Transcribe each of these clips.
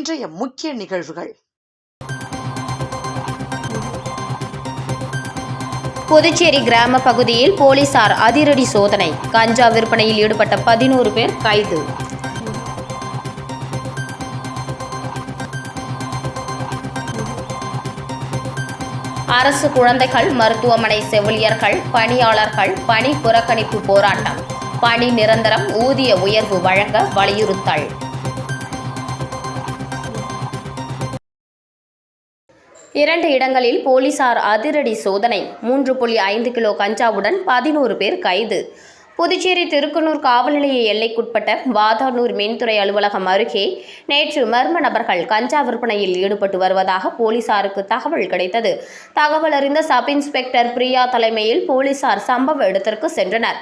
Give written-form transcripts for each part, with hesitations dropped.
இன்றைய முக்கிய நிகழ்வுகள். புதுச்சேரி கிராம பகுதியில் போலீசார் அதிரடி சோதனை. கஞ்சா விற்பனையில் ஈடுபட்ட 11 பேர் கைது. அரசு குழந்தைகள் மருத்துவமனை செவிலியர்கள், பணியாளர்கள் பணி புறக்கணிப்பு போராட்டம். பணி நிரந்தரம், ஊதிய உயர்வு வழங்க வலியுறுத்தல். இரண்டு இடங்களில் போலீசார் அதிரடி சோதனை. 3.5 கிலோ கஞ்சாவுடன் 11 பேர் கைது. புதுச்சேரி திருக்குன்னூர் காவல் நிலைய எல்லைக்குட்பட்ட வாதானூர் மின்துறை அலுவலகம் அருகே நேற்று மர்ம நபர்கள் கஞ்சா விற்பனையில் ஈடுபட்டு வருவதாக போலீசாருக்கு தகவல் கிடைத்தது. தகவல் அறிந்த சப் இன்ஸ்பெக்டர் பிரியா தலைமையில் போலீசார் சம்பவ இடத்திற்கு சென்றனர்.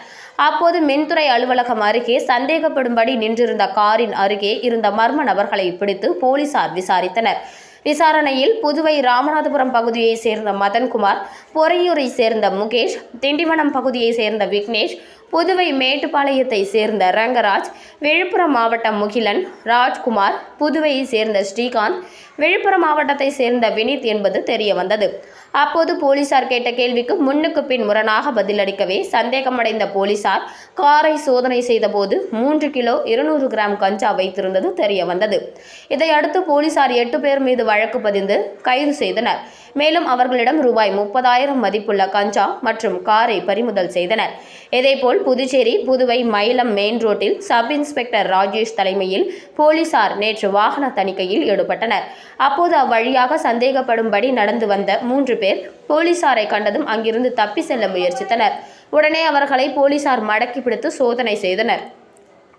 அப்போது மின்துறை அலுவலகம் அருகே சந்தேகப்படும்படி நின்றிருந்த காரின் அருகே இருந்த மர்ம நபர்களை பிடித்து போலீசார் விசாரித்தனர். விசாரணையில் புதுவை ராமநாதபுரம் பகுதியைச் சேர்ந்த மதன்குமார், பொறையூரை சேர்ந்த முகேஷ், திண்டிவனம் பகுதியைச் சேர்ந்த விக்னேஷ், புதுவை மேட்டுப்பாளையத்தை சேர்ந்த ரங்கராஜ், விழுப்புரம் மாவட்டம் முகிலன், ராஜ்குமார், புதுவையை சேர்ந்த ஸ்ரீகாந்த், விழுப்புரம் மாவட்டத்தை சேர்ந்த வினித் என்பது தெரியவந்தது. அப்போது போலீசார் கேட்ட கேள்விக்கு முன்னுக்கு பின் முரணாக பதிலளிக்கவே சந்தேகமடைந்த போலீசார் காரை சோதனை செய்தபோது 3 கிலோ 200 கிராம் கஞ்சா வைத்திருந்தது தெரியவந்தது. இதையடுத்து போலீசார் 8 பேர் மீது வழக்கு பதிந்து கைது செய்தனர். மேலும் அவர்களிடம் ரூபாய் 30,000 மதிப்புள்ள கஞ்சா மற்றும் காரை பறிமுதல் செய்தனர். இதேபோல் புதுச்சேரி புதுவை மயிலம் மெயின் ரோட்டில் சப் இன்ஸ்பெக்டர் ராஜேஷ் தலைமையில் போலீசார் நேற்று வாகன தணிக்கையில் ஈடுபட்டனர். அப்போது அவ்வழியாக சந்தேகப்படும்படி நடந்து வந்த 3 பேர் போலீசாரை கண்டதும் அங்கிருந்து தப்பி செல்ல முயற்சித்தனர். உடனே அவர்களை போலீசார் மடக்கி பிடித்து சோதனை செய்தனர்.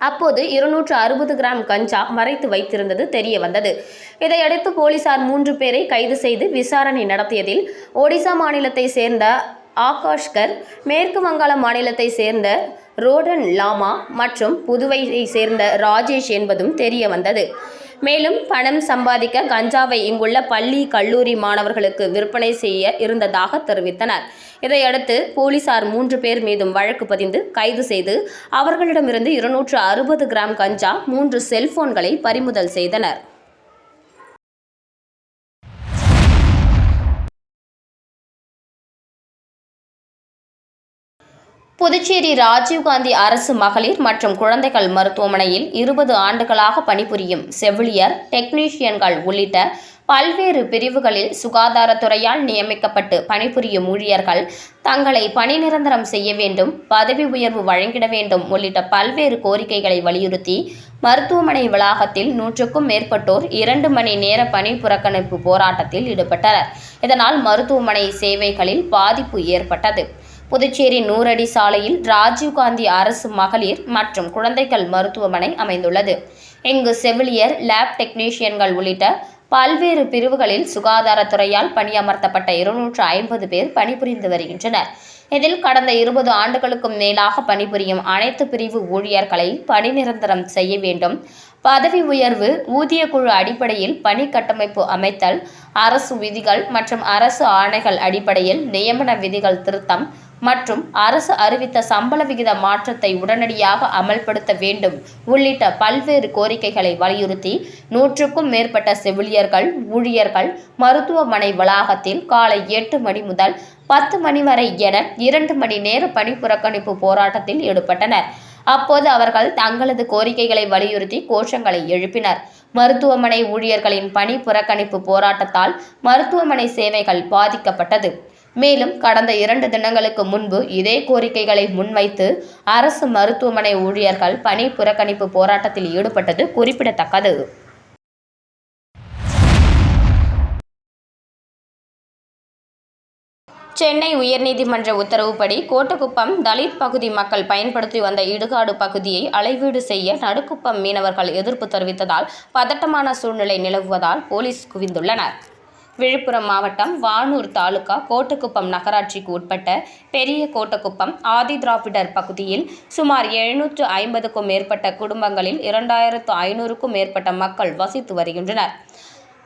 அப்போது 260 கிராம் கஞ்சா மறைத்து வைத்திருந்தது தெரிய வந்தது. இதையடுத்து போலீசார் 3 பேரை கைது செய்து விசாரணை நடத்தியதில் ஒடிசா மாநிலத்தை சேர்ந்த ஆகாஷ்கர், மேற்கு வங்காள மாநிலத்தை சேர்ந்த ரோடன் லாமா மற்றும் புதுவையை சேர்ந்த ராஜேஷ் என்பதும் தெரிய வந்தது. மேலும் பணம் சம்பாதிக்க கஞ்சாவை இங்குள்ள பள்ளி, கல்லூரி மாணவர்களுக்கு விற்பனை செய்ய இருந்ததாக தெரிவித்தனர். இதையடுத்து போலீசார் 3 பேர் மீதும் வழக்கு பதிந்து கைது செய்து அவர்களிடமிருந்து 260 கிராம் கஞ்சா, 3 செல்போன்களை பறிமுதல் செய்தனர். புதுச்சேரி ராஜீவ்காந்தி அரசு மகளிர் மற்றும் குழந்தைகள் மருத்துவமனையில் 20 ஆண்டுகளாக பணிபுரியும் செவிலியர், டெக்னீஷியன்கள் உள்ளிட்ட பல்வேறு பிரிவுகளில் சுகாதாரத்துறையால் நியமிக்கப்பட்டு பணிபுரியும் ஊழியர்கள் தங்களை பணி நிரந்தரம் செய்ய வேண்டும், பதவி உயர்வு வழங்கிட வேண்டும் உள்ளிட்ட பல்வேறு கோரிக்கைகளை வலியுறுத்தி மருத்துவமனை வளாகத்தில் 100க்கும் மேற்பட்டோர் 2 மணி நேர பணி புறக்கணிப்பு போராட்டத்தில் ஈடுபட்டனர். இதனால் மருத்துவமனை சேவைகளில் பாதிப்பு ஏற்பட்டது. புதுச்சேரி 100 அடி சாலையில் ராஜீவ்காந்தி அரசு மகளிர் மற்றும் குழந்தைகள் மருத்துவமனை அமைந்துள்ளது. இங்கு செவிலியர், லேப் டெக்னீஷியன்கள் உள்ளிட்ட பல்வேறு பிரிவுகளில் சுகாதாரத்துறையால் பணியமர்த்தப்பட்ட 250 பேர் பணிபுரிந்து வருகின்றனர். இதில் கடந்த 20 ஆண்டுகளுக்கும் மேலாக பணிபுரியும் அனைத்து பிரிவு ஊழியர்களை பணி நிரந்தரம் செய்ய வேண்டும், பதவி உயர்வு, ஊதிய குழு அடிப்படையில் பணி கட்டமைப்பு அமைத்தல், அரசு விதிகள் மற்றும் அரசு ஆணைகள் அடிப்படையில் நியமன விதிகள் திருத்தம் மற்றும் அரசு அறிவித்த சம்பள விகித மாற்றத்தை உடனடியாக அமல்படுத்த வேண்டும் உள்ளிட்ட பல்வேறு கோரிக்கைகளை வலியுறுத்தி 100க்கும் மேற்பட்ட செவிலியர்கள், ஊழியர்கள் மருத்துவமனை வளாகத்தில் காலை 8 மணி முதல் 10 மணி வரை என 2 மணி நேர பணி புறக்கணிப்பு போராட்டத்தில் ஈடுபட்டனர். அப்போது அவர்கள் தங்களது கோரிக்கைகளை வலியுறுத்தி கோஷங்களை எழுப்பினர். மருத்துவமனை ஊழியர்களின் பணி புறக்கணிப்பு போராட்டத்தால் மருத்துவமனை சேவைகள் பாதிக்கப்பட்டது. மேலும் கடந்த 2 தினங்களுக்கு முன்பு இதே கோரிக்கைகளை முன்வைத்து அரசு மருத்துவமனை ஊழியர்கள் பணி புறக்கணிப்பு போராட்டத்தில் ஈடுபட்டது குறிப்பிடத்தக்கது. சென்னை உயர்நீதிமன்ற உத்தரவுப்படி கோட்டக்குப்பம் தலித் பகுதி மக்கள் பயன்படுத்தி வந்த இடுகாடு பகுதியை அளவீடு செய்ய நடுக்குப்பம் மீனவர்கள் எதிர்ப்பு தெரிவித்ததால் பதட்டமான சூழ்நிலை நிலவுவதால் போலீஸ் குவிந்துள்ளனர். விழுப்புரம் மாவட்டம் வானூர் தாலுகா கோட்டக்குப்பம் நகராட்சிக்கு உட்பட்ட பெரிய கோட்டக்குப்பம் ஆதி திராவிடர் பகுதியில் சுமார் 750க்கும் மேற்பட்ட குடும்பங்களில் 2500க்கும் மேற்பட்ட மக்கள் வசித்து வருகின்றனர்.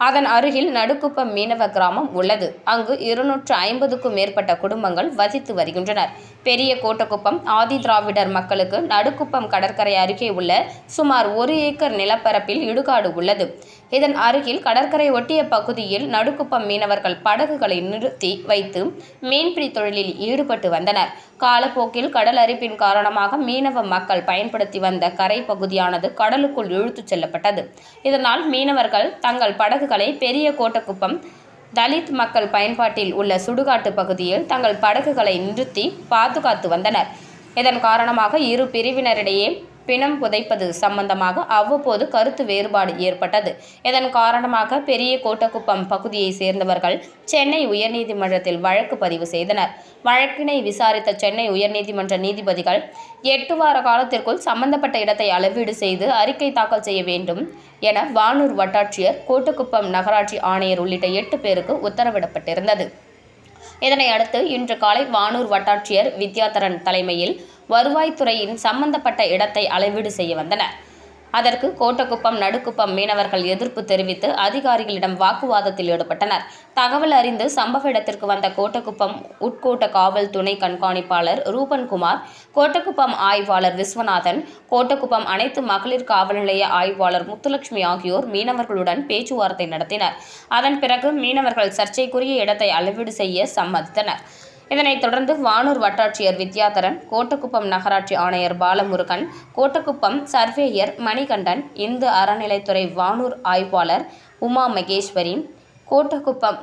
அதன் அருகில் நடுக்குப்பம் மீனவ கிராமம் உள்ளது. அங்கு 250க்கும் மேற்பட்ட குடும்பங்கள் வசித்து வருகின்றனர். பெரிய கோட்டக்குப்பம் ஆதி திராவிடர் மக்களுக்கு நடுக்குப்பம் கடற்கரை அருகே உள்ள சுமார் 1 ஏக்கர் நிலப்பரப்பில் இடுகாடு உள்ளது. இதன் அருகில் கடற்கரை ஒட்டிய பகுதியில் நடுக்குப்பம் மீனவர்கள் படகுகளை நிறுத்தி வைத்து மீன்பிடி தொழிலில் ஈடுபட்டு வந்தனர். காலப்போக்கில் கடல் அரிப்பின் காரணமாக மீனவ மக்கள் பயன்படுத்தி வந்த கரை பகுதியானது கடலுக்குள் இழுத்துச் செல்லப்பட்டது. இதனால் மீனவர்கள் தங்கள் படகுகளை பெரிய கோட்டக்குப்பம் தலித் மக்கள் பயன்பாட்டில் உள்ள சுடுகாட்டு பகுதியில் தங்கள் படகுகளை நிறுத்தி பாதுகாத்து வந்தனர். இதன் காரணமாக இரு பிரிவினரிடையே பிணம் புதைப்பது சம்பந்தமாக அவ்வப்போது கருத்து வேறுபாடு ஏற்பட்டது. இதன் காரணமாக பெரிய கோட்டக்குப்பம் பகுதியை சேர்ந்தவர்கள் சென்னை உயர்நீதிமன்றத்தில் வழக்கு பதிவு செய்தனர். வழக்கினை விசாரித்த சென்னை உயர்நீதிமன்ற நீதிபதிகள் 8 வார காலத்திற்குள் சம்பந்தப்பட்ட இடத்தை அளவீடு செய்து அறிக்கை தாக்கல் செய்ய வேண்டும் என வானூர் வட்டாட்சியர், கோட்டக்குப்பம் நகராட்சி ஆணையர் உள்ளிட்ட 8 பேருக்கு உத்தரவிடப்பட்டிருந்தது. இதனை அடுத்து இன்று காலை வானூர் வட்டாட்சியர் வித்யாதரன் தலைமையில் வருவாய்த்துறையின் சம்பந்தப்பட்ட இடத்தை அளவீடு செய்ய வந்தனர். அதற்கு கோட்டக்குப்பம் நடுக்குப்பம் மீனவர்கள் எதிர்ப்பு தெரிவித்து அதிகாரிகளிடம் வாக்குவாதத்தில் ஈடுபட்டனர். தகவல் அறிந்து சம்பவ இடத்திற்கு வந்த கோட்டக்குப்பம் உட்கோட்ட காவல் துணை கண்காணிப்பாளர் ரூபன்குமார், கோட்டக்குப்பம் ஆய்வாளர் விஸ்வநாதன், கோட்டக்குப்பம் அனைத்து மகளிர் காவல் நிலைய ஆய்வாளர் முத்துலட்சுமி ஆகியோர் மீனவர்களுடன் பேச்சுவார்த்தை நடத்தினர். அதன் பிறகு மீனவர்கள் சர்ச்சைக்குரிய இடத்தை அளவீடு செய்ய சம்மதித்தனர். இதனைத் தொடர்ந்து வானூர் வட்டாட்சியர் வித்யாதரன், கோட்டக்குப்பம் நகராட்சி ஆணையர் பாலமுருகன், கோட்டக்குப்பம் சர்வேயர் மணிகண்டன், இந்து அறநிலைத்துறை வானூர் ஆய்வாளர் உமா மகேஸ்வரி, கோட்டக்குப்பம்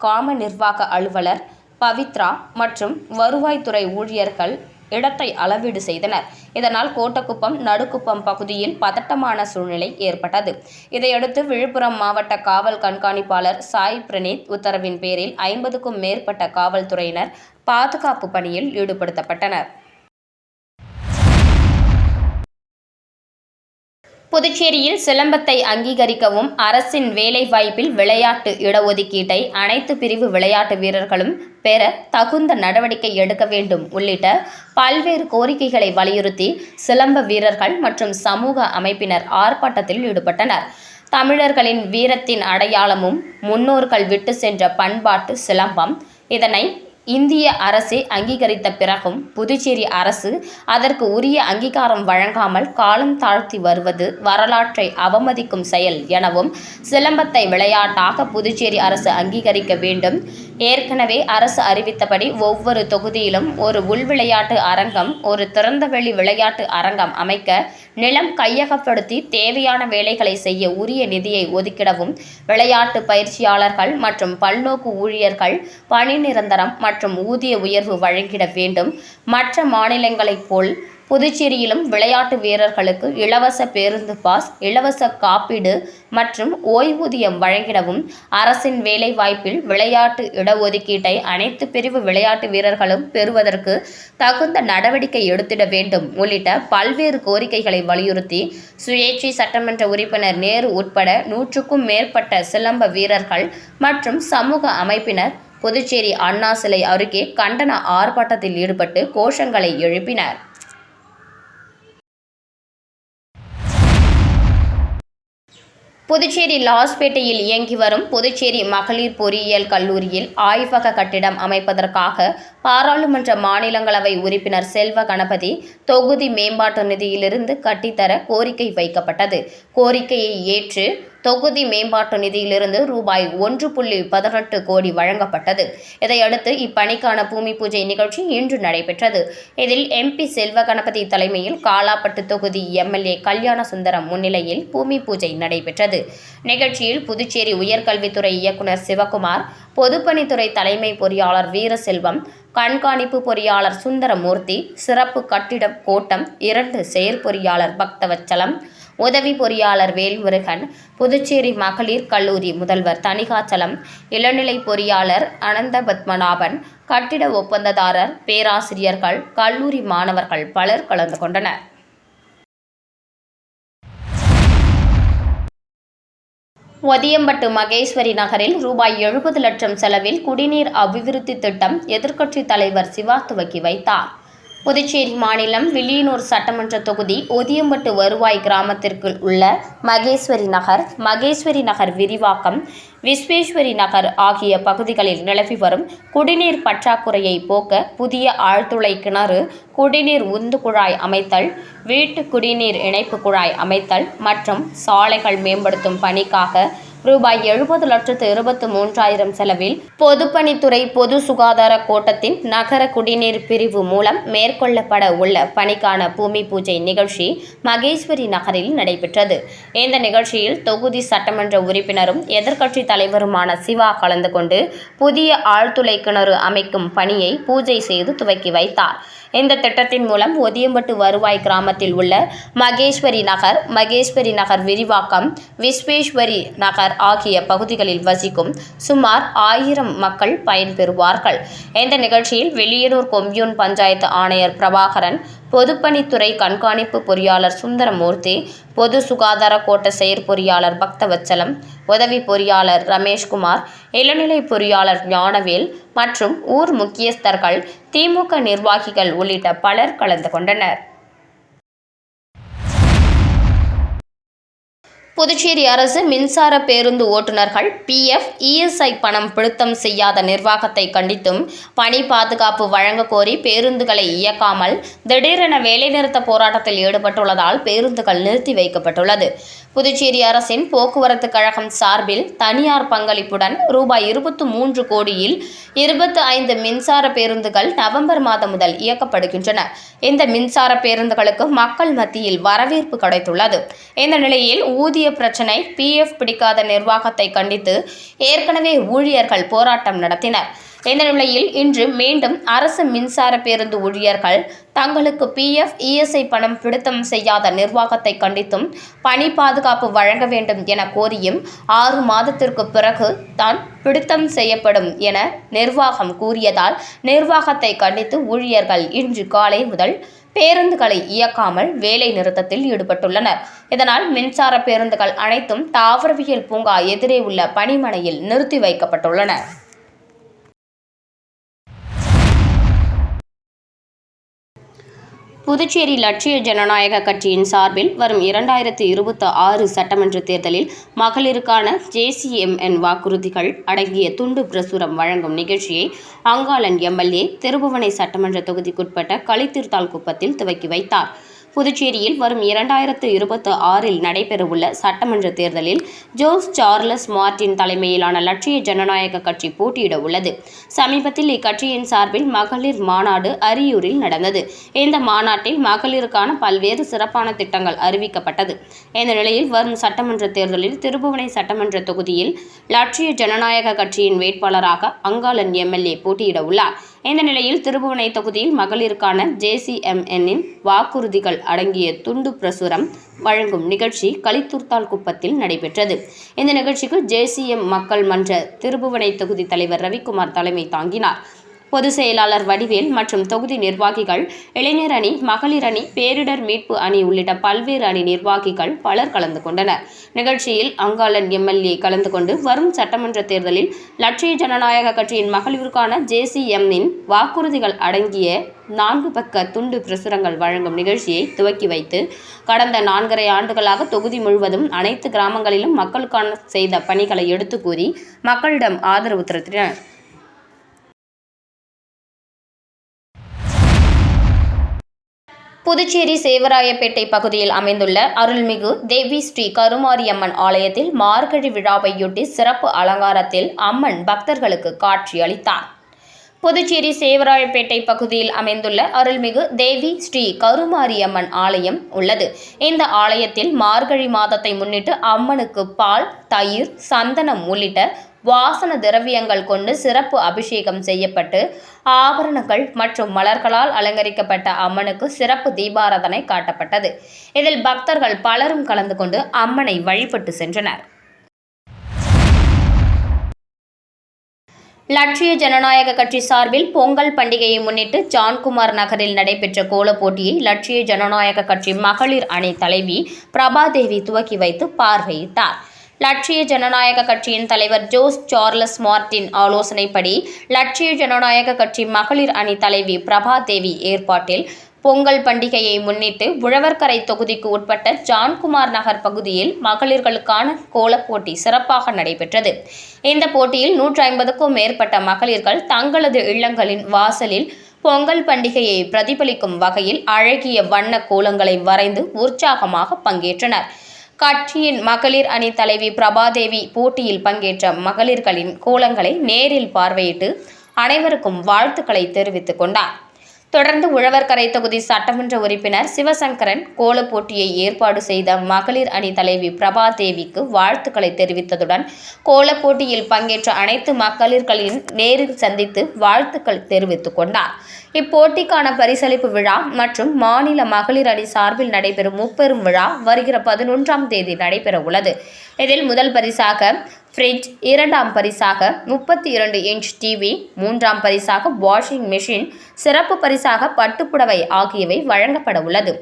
காம நிர்வாக அலுவலர் பவித்ரா மற்றும் வருவாய்த்துறை ஊழியர்கள் இடத்தை அளவீடு செய்தனர். இதனால் கோட்டக்குப்பம் நடுக்குப்பம் பகுதியில் பதட்டமான சூழ்நிலை ஏற்பட்டது. இதையடுத்து விழுப்புரம் மாவட்ட காவல் கண்காணிப்பாளர் சாய் பிரணீத் உத்தரவின் பேரில் 50க்கும் மேற்பட்ட காவல்துறையினர் பாதுகாப்பு பணியில் ஈடுபடுத்தப்பட்டனர். புதுச்சேரியில் சிலம்பத்தை அங்கீகரிக்கவும், அரசின் வேலைவாய்ப்பில் விளையாட்டு இடஒதுக்கீட்டை அனைத்து பிரிவு விளையாட்டு வீரர்களும் பெற தகுந்த நடவடிக்கை எடுக்க வேண்டும் உள்ளிட்ட பல்வேறு கோரிக்கைகளை வலியுறுத்தி சிலம்ப வீரர்கள் மற்றும் சமூக அமைப்பினர் ஆர்ப்பாட்டத்தில் ஈடுபட்டனர். தமிழர்களின் வீரத்தின் அடையாளமும் முன்னோர்கள் விட்டு சென்ற பண்பாட்டு சிலம்பம். இதனை இந்திய அரசே அங்கீகரித்த பிறகும் புதுச்சேரி அரசு அதற்கு உரிய அங்கீகாரம் வழங்காமல் காலம் தாழ்த்தி வருவது வரலாற்றை அவமதிக்கும் செயல் எனவும், சிலம்பத்தை விளையாட்டாக புதுச்சேரி அரசு அங்கீகரிக்க வேண்டும். ஏற்கனவே அரசு அறிவித்தபடி ஒவ்வொரு தொகுதியிலும் ஒரு உள்விளையாட்டு அரங்கம், ஒரு திறந்தவெளி விளையாட்டு அரங்கம் அமைக்க நிலம் கையகப்படுத்தி தேவையான வேலைகளை செய்ய உரிய நிதியை ஒதுக்கிடவும், விளையாட்டு பயிற்சியாளர்கள் மற்றும் பல்நோக்கு ஊழியர்கள் பணி நிரந்தரம் மற்றும் ஊதிய உயர்வு வழங்கிட வேண்டும். மற்ற மாநிலங்களைப் போல் புதுச்சேரியிலும் விளையாட்டு வீரர்களுக்கு இலவச பேருந்து பாஸ், இலவச காப்பீடு மற்றும் ஓய்வூதியம் வழங்கிடவும், அரசின் வேலைவாய்ப்பில் விளையாட்டு இடஒதுக்கீட்டை அனைத்து பிரிவு விளையாட்டு வீரர்களும் பெறுவதற்கு தகுந்த நடவடிக்கை எடுத்திட வேண்டும் உள்ளிட்ட பல்வேறு கோரிக்கைகளை வலியுறுத்தி சுயேட்சை சட்டமன்ற உறுப்பினர் நேரு உட்பட 100க்கும் மேற்பட்ட சிலம்ப வீரர்கள் மற்றும் சமூக அமைப்பினர் புதுச்சேரி அண்ணா சிலை அருகே கண்டன ஆர்ப்பாட்டத்தில் ஈடுபட்டு கோஷங்களை எழுப்பினர். புதுச்சேரி லாஸ்பேட்டையில் இயங்கி வரும் புதுச்சேரி மகளிர் பொறியியல் கல்லூரியில் ஆய்வக கட்டிடம் அமைப்பதற்காக பாராளுமன்ற மாநிலங்களவை உறுப்பினர் செல்வ கணபதி தொகுதி மேம்பாட்டு நிதியிலிருந்து கட்டித்தர கோரிக்கை வைக்கப்பட்டது. கோரிக்கையை ஏற்று தொகுதி மேம்பாட்டு நிதியிலிருந்து ரூபாய் 1.18 கோடி வழங்கப்பட்டது. இதையடுத்து இப்பணிக்கான பூமி பூஜை நிகழ்ச்சி இன்று நடைபெற்றது. இதில் MP செல்வ கணபதி தலைமையில் காலாப்பட்டு தொகுதி MLA கல்யாண சுந்தரம் முன்னிலையில் பூமி பூஜை நடைபெற்றது. நிகழ்ச்சியில் புதுச்சேரி உயர்கல்வித்துறை இயக்குனர் சிவகுமார், பொதுப்பணித்துறை தலைமை பொறியாளர் வீரசெல்வம், கண்காணிப்பு பொறியாளர் சுந்தரமூர்த்தி, சிறப்பு கட்டிடம் கோட்டம் 2 செயற்பொறியாளர் பக்தவச்சலம், உதவி பொறியாளர் வேல்முருகன், புதுச்சேரி மகளிர் கல்லூரி முதல்வர் தணிகாச்சலம், இளநிலை பொறியாளர் அனந்தபத்மநாபன், கட்டிட ஒப்பந்ததாரர், பேராசிரியர்கள், கல்லூரி மாணவர்கள் பலர் கலந்து கொண்டனர். ஒதியம்பட்டு மகேஸ்வரி நகரில் ரூபாய் 70 லட்சம் செலவில் குடிநீர் அபிவிருத்தி திட்டம் எதிர்க்கட்சித் தலைவர் சிவா துவக்கி வைத்தார். புதுச்சேரி மாநிலம் வில்லியனூர் சட்டமன்ற தொகுதி ஒதியம்பட்டு வருவாய் கிராமத்திற்கு உள்ள மகேஸ்வரி நகர் விரிவாக்கம், விஸ்வேஸ்வரி நகர் ஆகிய பகுதிகளில் நிலவி வரும் குடிநீர் பற்றாக்குறையை போக்க புதிய ஆழ்துளை கிணறு, குடிநீர் உந்து குழாய் அமைத்தல், வீட்டு குடிநீர் இணைப்பு குழாய் அமைத்தல் மற்றும் சாலைகள் மேம்படுத்தும் பணிக்காக ரூபாய் 70,23,000 செலவில் பொதுப்பணித்துறை பொது சுகாதார கோட்டத்தின் நகர குடிநீர் பிரிவு மூலம் மேற்கொள்ளப்பட உள்ள பணிக்கான பூமி பூஜை நிகழ்ச்சி மகேஸ்வரி நகரில் நடைபெற்றது. இந்த நிகழ்ச்சியில் தொகுதி சட்டமன்ற உறுப்பினரும் எதிர்க்கட்சித் தலைவருமான சிவா கலந்து கொண்டு புதிய ஆழ்துளை கிணறு அமைக்கும் பணியை பூஜை செய்து துவக்கி வைத்தார். இந்த திட்டத்தின் மூலம் ஒதியம்பட்டு வருவாய் கிராமத்தில் உள்ள மகேஸ்வரி நகர் விரிவாக்கம், விஸ்வேஸ்வரி நகர் ஆகிய பகுதிகளில் வசிக்கும் சுமார் 1000 மக்கள் பயன்பெறுவார்கள். இந்த நிகழ்ச்சியில் வெளியனூர் கொம்யூன் பஞ்சாயத்து ஆணையர் பிரபாகரன், பொதுப்பணித்துறை கண்காணிப்பு பொறியாளர் சுந்தரமூர்த்தி, பொது சுகாதார கோட்ட செயற்பொறியாளர் பக்தவச்சலம், உதவி பொறியாளர் ரமேஷ்குமார், இளநிலை பொறியாளர் ஞானவேல் மற்றும் ஊர் முக்கியஸ்தர்கள், திமுக நிர்வாகிகள் உள்ளிட்ட பலர் கலந்து கொண்டனர். புதுச்சேரி அரசு மின்சார பேருந்து ஓட்டுநர்கள் PF, ESI பணம் பிடித்தம் செய்யாத நிர்வாகத்தை கண்டித்தும் பணி பாதுகாப்பு வழங்க கோரி பேருந்துகளை இயக்காமல் திடீரென வேலைநிறுத்த போராட்டத்தில் ஈடுபட்டுள்ளதால் பேருந்துகள் நிறுத்தி வைக்கப்பட்டுள்ளது. புதுச்சேரி அரசின் போக்குவரத்து கழகம் சார்பில் தனியார் பங்களிப்புடன் ரூபாய் 23 கோடியில் 25 மின்சார பேருந்துகள் நவம்பர் மாதம் முதல் இயக்கப்படுகின்றன. இந்த மின்சார பேருந்துகளுக்கு மக்கள் மத்தியில் வரவேற்பு கிடைத்துள்ளது. இந்த நிலையில் ஊதிய பிரச்சினை, PF பிடிக்காத நிர்வாகத்தை கண்டித்து ஏற்கனவே ஊழியர்கள் போராட்டம் நடத்தினர். இந்த நிலையில் இன்று மீண்டும் அரசு மின்சார பேருந்து ஊழியர்கள் தங்களுக்கு PF, ESI பணம் பிடித்தம் செய்யாத நிர்வாகத்தை கண்டித்தும் பணி பாதுகாப்பு வழங்க வேண்டும் என கோரியும் 6 மாதத்திற்கு பிறகு தான் பிடித்தம் செய்யப்படும் என நிர்வாகம் கூறியதால் நிர்வாகத்தை கண்டித்து ஊழியர்கள் இன்று காலை முதல் பேருந்துகளை இயக்காமல் வேலை நிறுத்தத்தில் ஈடுபட்டுள்ளனர். இதனால் மின்சார பேருந்துகள் அனைத்தும் தாவரவியல் பூங்கா எதிரே உள்ள பணிமனையில் நிறுத்தி வைக்கப்பட்டுள்ளன. புதுச்சேரி லட்சிய ஜனநாயக கட்சியின் சார்பில் வரும் 2026 சட்டமன்ற தேர்தலில் மகளிருக்கான JCMN வாக்குறுதிகள் அடங்கிய துண்டு பிரசுரம் வழங்கும் நிகழ்ச்சியை அங்காளன் MLA திருபுவனை சட்டமன்ற தொகுதிக்குட்பட்ட களித்தீர்த்தால்குப்பத்தில் துவக்கி வைத்தார். புதுச்சேரியில் வரும் 2026 நடைபெறவுள்ள சட்டமன்ற தேர்தலில் ஜோஸ் சார்லஸ் மார்டின் தலைமையிலான லட்சிய ஜனநாயக கட்சி போட்டியிட உள்ளது. சமீபத்தில் இக்கட்சியின் சார்பில் மகளிர் மாநாடு அரியூரில் நடந்தது. இந்த மாநாட்டில் மகளிருக்கான பல்வேறு சிறப்பான திட்டங்கள் அறிவிக்கப்பட்டது. இந்த நிலையில் வரும் சட்டமன்ற தேர்தலில் திருபுவனை சட்டமன்ற தொகுதியில் லட்சிய ஜனநாயக கட்சியின் வேட்பாளராக அங்காளன் MLA போட்டியிட உள்ளார். இந்த நிலையில் திருபுவனை தொகுதியில் மகளிருக்கான JCMN-இன் வாக்குறுதிகள் அடங்கிய துண்டு பிரசுரம் வழங்கும் நிகழ்ச்சி களித்தூர்த்தால்குப்பத்தில் நடைபெற்றது. இந்த நிகழ்ச்சிக்கு JCM மக்கள் மன்ற திருபுவனை தொகுதி தலைவர் ரவிக்குமார் தலைமை தாங்கினார். பொதுச் செயலாளர் வடிவேல் மற்றும் தொகுதி நிர்வாகிகள், இளைஞர் அணி, மகளிர் அணி, பேரிடர் மீட்பு அணி உள்ளிட்ட பல்வேறு அணி நிர்வாகிகள் பலர் கலந்து கொண்டனர். நிகழ்ச்சியில் அங்காளன் MLA கலந்து கொண்டு வரும் சட்டமன்ற தேர்தலில் லட்சிய ஜனநாயக கட்சியின் மகளிருக்கான JCM-இன் வாக்குறுதிகள் அடங்கிய 4 பக்க துண்டு பிரசுரங்கள் வழங்கும் நிகழ்ச்சியை துவக்கி வைத்து கடந்த 4.5 ஆண்டுகளாக தொகுதி முழுவதும் அனைத்து கிராமங்களிலும் மக்களுக்கான செய்த பணிகளை எடுத்து கூறி மக்களிடம் ஆதரவு திரட்டினர். புதுச்சேரி சேவராயப்பேட்டை பகுதியில் அமைந்துள்ள அருள்மிகு தேவி ஸ்ரீ கருமாரியம்மன் ஆலயத்தில் மார்கழி விழாவையொட்டி சிறப்பு அலங்காரத்தில் அம்மன் பக்தர்களுக்கு காட்சி அளித்தார். புதுச்சேரி சேவராயப்பேட்டை பகுதியில் அமைந்துள்ள அருள்மிகு தேவி ஸ்ரீ கருமாரியம்மன் ஆலயம் உள்ளது. இந்த ஆலயத்தில் மார்கழி மாதத்தை முன்னிட்டு அம்மனுக்கு பால், தயிர், சந்தனம் உள்ளிட்ட வாசன திரவியங்கள் கொண்டு சிறப்பு அபிஷேகம் செய்யப்பட்டு ஆபரணங்கள் மற்றும் மலர்களால் அலங்கரிக்கப்பட்ட அம்மனுக்கு சிறப்பு தீபாராதனை காட்டப்பட்டது. இதில் பக்தர்கள் பலரும் கலந்து கொண்டு அம்மனை வழிபட்டு சென்றனர். லட்சிய ஜனநாயக கட்சி சார்பில் பொங்கல் பண்டிகையை முன்னிட்டு ஜான்குமார் நகரில் நடைபெற்ற கோலப் போட்டியை லட்சிய ஜனநாயக கட்சி மகளிர் அணி தலைவி பிரபாதேவி துவக்கி வைத்து பார்வையிட்டார். லட்சிய ஜனநாயக கட்சியின் தலைவர் ஜோஸ் சார்லஸ் மார்டின் ஆலோசனைப்படி லட்சிய ஜனநாயக கட்சி மகளிர் அணி தலைவி பிரபாதேவி ஏற்பாட்டில் பொங்கல் பண்டிகையை முன்னிட்டு உழவர்கரை தொகுதிக்கு உட்பட்ட ஜான்குமார் நகர் பகுதியில் மகளிர்களுக்கான கோலப் போட்டி சிறப்பாக நடைபெற்றது. இந்த போட்டியில் 150க்கும் மேற்பட்ட மகளிர்கள் தங்களது இல்லங்களின் வாசலில் பொங்கல் பண்டிகையை பிரதிபலிக்கும் வகையில் அழகிய வண்ண கோலங்களை வரைந்து உற்சாகமாக பங்கேற்றனர். கட்சியின் மகளிர் அணி தலைவி பிரபாதேவி போட்டியில் பங்கேற்ற மகளிர்களின் கோலங்களை நேரில் பார்வையிட்டு அனைவருக்கும் வாழ்த்துக்களை தெரிவித்துக் கொண்டார். தொடர்ந்து உழவர்கரை தொகுதி சட்டமன்ற உறுப்பினர் சிவசங்கரன் கோலப் போட்டியை ஏற்பாடு செய்த மகளிர் அணி தலைவி பிரபாதேவிக்கு வாழ்த்துக்களை தெரிவித்ததுடன் கோலப் போட்டியில் பங்கேற்ற அனைத்து மகளிர்களின் நேரில் சந்தித்து வாழ்த்துக்கள் தெரிவித்துக் கொண்டார். இப்போட்டிக்கான பரிசளிப்பு விழா மற்றும் மாநில மகளிர் அணி சார்பில் நடைபெறும் முப்பெரும் விழா வருகிற 11ஆம் தேதி நடைபெற உள்ளது. இதில் முதல் பரிசாக ஃப்ரிட்ஜ், 2ஆம் பரிசாக 32 இன்ச் டிவி, 3ஆம் பரிசாக வாஷிங் மெஷின், சிறப்பு பரிசாக பட்டுப்புடவை ஆகியவை வழங்கப்பட உள்ளது.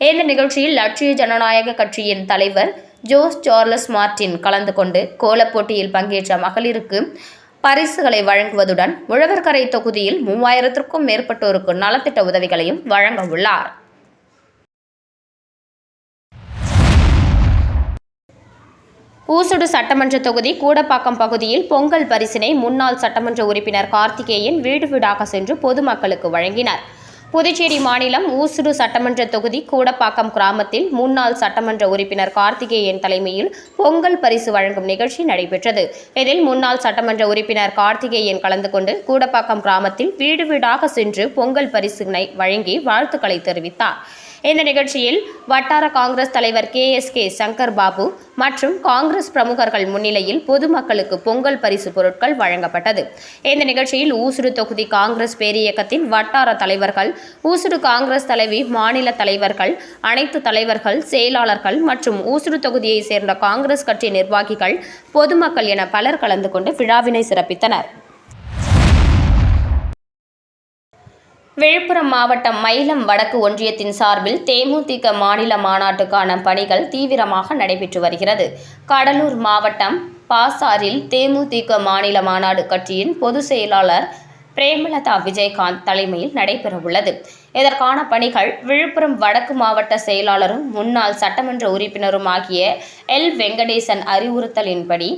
இந்த நிகழ்ச்சியில் லட்சிய ஜனநாயக கட்சியின் தலைவர் ஜோஸ் சார்லஸ் மார்டின் கலந்து கொண்டு கோலப் போட்டியில் பங்கேற்ற மகளிருக்கு பரிசுகளை வழங்குவதுடன் உழவர்கரை தொகுதியில் 3000க்கும் மேற்பட்டோருக்கு நலத்திட்ட உதவிகளையும் வழங்க உள்ளார். ஊசுடு சட்டமன்ற தொகுதி கூடப்பாக்கம் பகுதியில் பொங்கல் பரிசினை முன்னாள் சட்டமன்ற உறுப்பினர் கார்த்திகேயன் வீடு வீடாக சென்று பொதுமக்களுக்கு வழங்கினார். புதுச்சேரி மாநிலம் ஊசுடு சட்டமன்ற தொகுதி கூடப்பாக்கம் கிராமத்தில் முன்னாள் சட்டமன்ற உறுப்பினர் கார்த்திகேயன் தலைமையில் பொங்கல் பரிசு வழங்கும் நிகழ்ச்சி நடைபெற்றது. இதில் முன்னாள் சட்டமன்ற உறுப்பினர் கார்த்திகேயன் கலந்து கொண்டு கூடப்பாக்கம் கிராமத்தில் வீடு வீடாக சென்று பொங்கல் பரிசினை வழங்கி வாழ்த்துக்களை தெரிவித்தார். இந்த நிகழ்ச்சியில் வட்டார காங்கிரஸ் தலைவர் KSK சங்கர் பாபு மற்றும் காங்கிரஸ் பிரமுகர்கள் முன்னிலையில் பொதுமக்களுக்கு பொங்கல் பரிசு பொருட்கள் வழங்கப்பட்டது. இந்த நிகழ்ச்சியில் ஊசுடு தொகுதி காங்கிரஸ் பேரியக்கத்தின் வட்டார தலைவர்கள், ஊசுடு காங்கிரஸ் தலைவி, மாநில தலைவர்கள், அனைத்து தலைவர்கள், செயலாளர்கள் மற்றும் ஊசுடு தொகுதியை சேர்ந்த காங்கிரஸ் கட்சி நிர்வாகிகள், பொதுமக்கள் என பலர் கலந்து கொண்டு விழாவினை சிறப்பித்தனர். விழுப்புரம் மாவட்டம் மயிலம் வடக்கு ஒன்றியத்தின் சார்பில் தேமுதிக மாநில மாநாட்டுக்கான பணிகள் தீவிரமாக நடைபெற்று வருகிறது. கடலூர் மாவட்டம் பாசாரில் தேமுதிக மாநில மாநாடு கட்சியின் பொதுச் செயலாளர் பிரேமலதா விஜயகாந்த் தலைமையில் நடைபெறவுள்ளது. இதற்கான பணிகள் விழுப்புரம் வடக்கு மாவட்ட செயலாளரும் முன்னாள் சட்டமன்ற உறுப்பினரும் ஆகிய L. வெங்கடேசன் அறிவுறுத்தலின்படி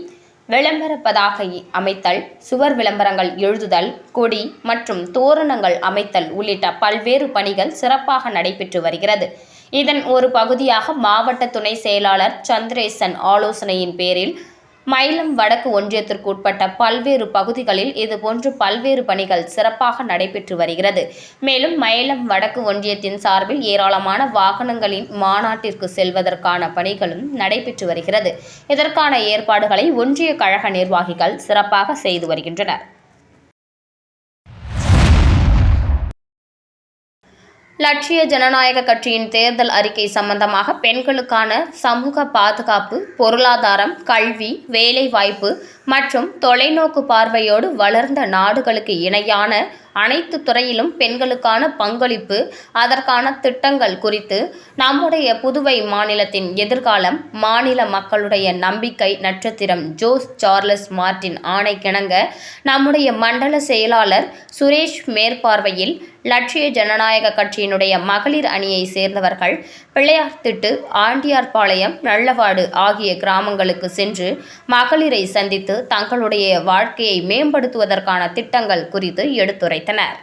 விளம்பர பதாகை அமைத்தல், சுவர் விளம்பரங்கள் எழுதுதல், கொடி மற்றும் தோரணங்கள் அமைத்தல் உள்ளிட்ட பல்வேறு பணிகள் சிறப்பாக நடைபெற்று வருகிறது. இதன் ஒரு பகுதியாக மாவட்ட துணை செயலாளர் சந்திரேசன் ஆலோசனையின் பேரில் மயிலம் வடக்கு ஒன்றியத்திற்கு உட்பட்ட பல்வேறு பகுதிகளில் இதுபோன்று பல்வேறு பணிகள் சிறப்பாக நடைபெற்று வருகிறது. மேலும் மயிலம் வடக்கு ஒன்றியத்தின் சார்பில் ஏராளமான வாகனங்களின் மாநாட்டிற்கு செல்வதற்கான பணிகளும் நடைபெற்று வருகிறது. இதற்கான ஏற்பாடுகளை ஒன்றிய கழக நிர்வாகிகள் சிறப்பாக செய்து வருகின்றனர். லட்சிய ஜனநாயக கட்சியின் தேர்தல் அறிக்கை சம்பந்தமாக பெண்களுக்கான சமூக பாதுகாப்பு, பொருளாதாரம், கல்வி, வேலைவாய்ப்பு மற்றும் தொலைநோக்கு பார்வையோடு வளர்ந்த நாடுகளுக்கு இணையான அனைத்து துறையிலும் பெண்களுக்கான பங்களிப்பு, அதற்கான திட்டங்கள் குறித்து நம்முடைய புதுவை மாநிலத்தின் எதிர்காலம், மாநில மக்களுடைய நம்பிக்கை நட்சத்திரம் ஜோஸ் சார்லஸ் மார்டின் ஆணைக்கிணங்க நம்முடைய மண்டல செயலாளர் சுரேஷ் மேற்பார்வையில் லட்சிய ஜனநாயக கட்சியினுடைய மகளிர் அணியை சேர்ந்தவர்கள் பிள்ளையார்திட்டு, ஆண்டியார்பாளையம், நல்லவாடு ஆகிய கிராமங்களுக்கு சென்று மகளிரை சந்தித்து தங்களுடைய வாழ்க்கையை மேம்படுத்துவதற்கான திட்டங்கள் குறித்து எடுத்துரைத்தனர்.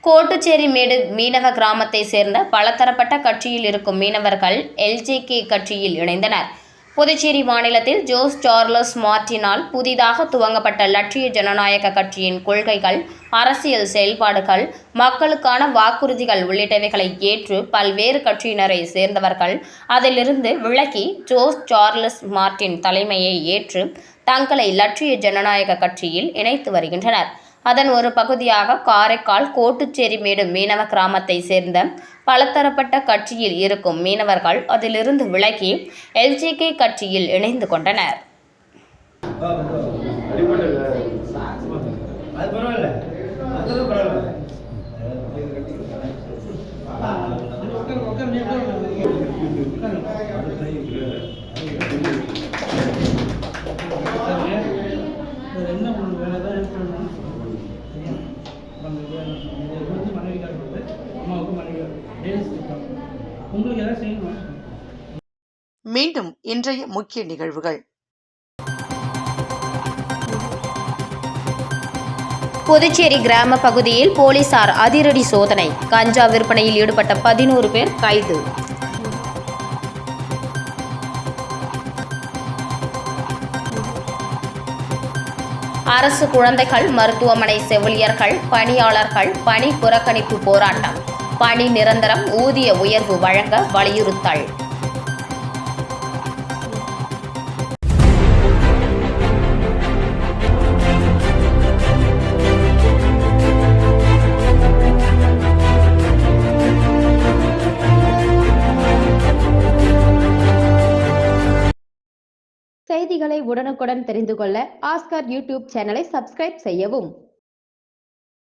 கோட்டுச்சேரிமேடு மீனவ கிராமத்தை சேர்ந்த பலதரப்பட்ட கட்சியில் இருக்கும் மீனவர்கள் LJK கட்சியில் இணைந்தனர். புதுச்சேரி மாநிலத்தில் ஜோஸ் சார்லஸ் மார்டினால் புதிதாக துவங்கப்பட்ட லட்சிய ஜனநாயக கட்சியின் கொள்கைகள், அரசியல் செயல்பாடுகள், மக்களுக்கான வாக்குறுதிகள் உள்ளிட்டவைகளை ஏற்று பல்வேறு கட்சியினரை சேர்ந்தவர்கள் அதிலிருந்து விலகி ஜோஸ் சார்லஸ் மார்டின் தலைமையை ஏற்று தங்களை லட்சிய ஜனநாயக கட்சியில் இணைத்து வருகின்றனர். அதன் ஒரு பகுதியாக காரைக்கால் கோட்டுச்சேரிமேடு மீனவ கிராமத்தை சேர்ந்த பலதரப்பட்ட கட்சியில் இருக்கும் மீனவர்கள் அதிலிருந்து விலகி LJK கட்சியில் இணைந்து கொண்டனர். மீண்டும் இன்றைய முக்கிய நிகழ்வுகள். புதுச்சேரி கிராம பகுதியில் போலீசார் அதிரடி சோதனை. கஞ்சா விற்பனையில் ஈடுபட்ட 11 பேர் கைது. அரசு குழந்தைகள் மருத்துவமனை செவிலியர்கள், பணியாளர்கள் பணி புறக்கணிப்பு போராட்டம். பணி நிரந்தரம், ஊதிய உயர்வு வழங்க வலியுறுத்தல். செய்திகளை உடனுக்குடன் தெரிந்து கொள்ள ஆஸ்கார் யூடியூப் சேனலை சப்ஸ்கிரைப் செய்யவும்.